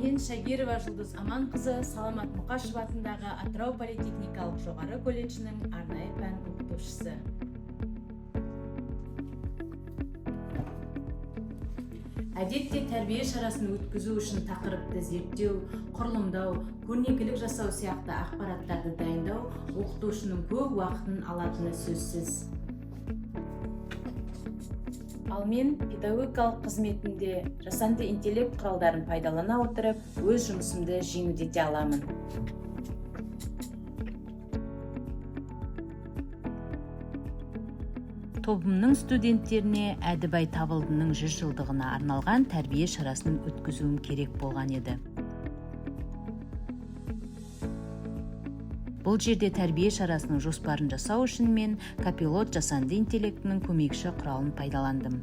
Мен Шагирова Жұлдыз Аманқызы, Саламат Мұқашев атындағы Атырау политехникалық жоғары колледжінің арнайы пән оқытушысы. Әдетте тәрбие шарасын өткізу үшін тақырыпты зерттеу, құрылымдау, көрнекілік жасау сияқты ақпараттарды дайындау оқытушының көп уақытын алатыны сөзсіз. Ал мен педагогикалық қызметінде жасанды интеллект құралдарын пайдалана отырып, өз жұмысымды жеңілдете аламын. Тобымның студенттеріне Әдібай Табылдының 100 жылдығына арналған тәрбие шарасын өткізуім керек болған еді. Бұл жерде тәрбие шарасының жоспарын жасау үшін мен Копилот жасанды интеллектінің көмекші құралын пайдаландым.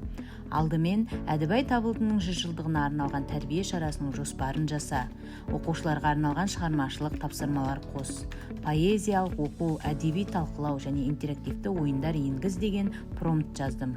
Алдымен Әдібай Табылдының 100 жылдығына арналған тәрбие шарасының жоспарын жаса, оқушыларға арналған шығармашылық тапсырмалар қос, поэзиялық оқу, әдеби талқылау және интерактивті ойындар енгіз деген промпт жаздым.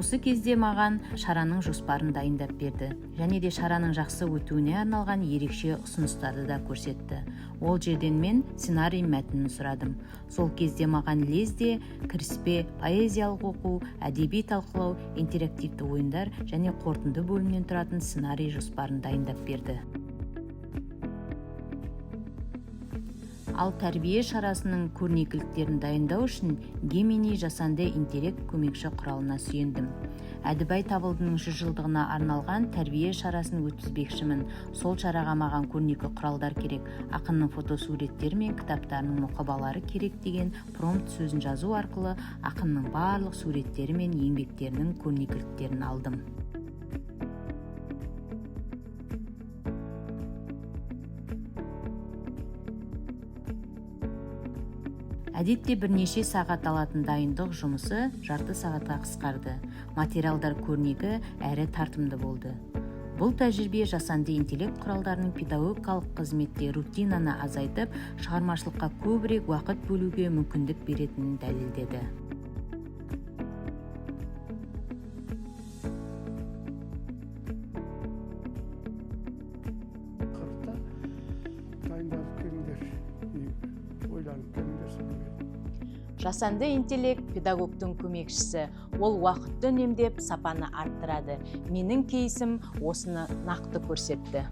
Осы кезде маған шараның жоспарын дайындап берді, және де шараның жақсы өтуіне арналған ерекше ұсыныстарды да көрсетті. Ол жерден мен сценарий мәтінін сұрадым. Сол кезде маған лезде кіріспе, поэзиялық оқу, әдеби талқылау, интерактивті ойындар және қорытынды бөлімнен тұратын сценарий жоспарын дайындап берді. Ал тәрбие шарасының көрнекіліктерін дайындау үшін Gemini жасанды интеллект көмекші құралына сүйендім. Әдібай Табылдының 100 жылдығына арналған тәрбие шарасын өткізбекшімін. Сол шараға маған көрнекі құралдар керек, ақынның фотосуреттері мен кітаптарының мұқабалары керек деген промпт сөзін жазу арқылы ақынның барлық суреттері мен еңбектерінің көрнекіліктерін алдым. Әдетте бірнеше сағат алатын дайындық жұмысы жарты сағатқа қысқарды. Материалдар көрнекі әрі тартымды болды. Бұл тәжірибе жасанды интеллект құралдарының педагогикалық қызметте рутинаны азайтып, шығармашылыққа көбірек уақыт бөлуге мүмкіндік беретінін дәлелдеді. Жасанды интеллект педагогтың көмекшісі. Ол уақытты үнемдеп, сапаны арттырады. Менің кейсім осыны нақты көрсетті.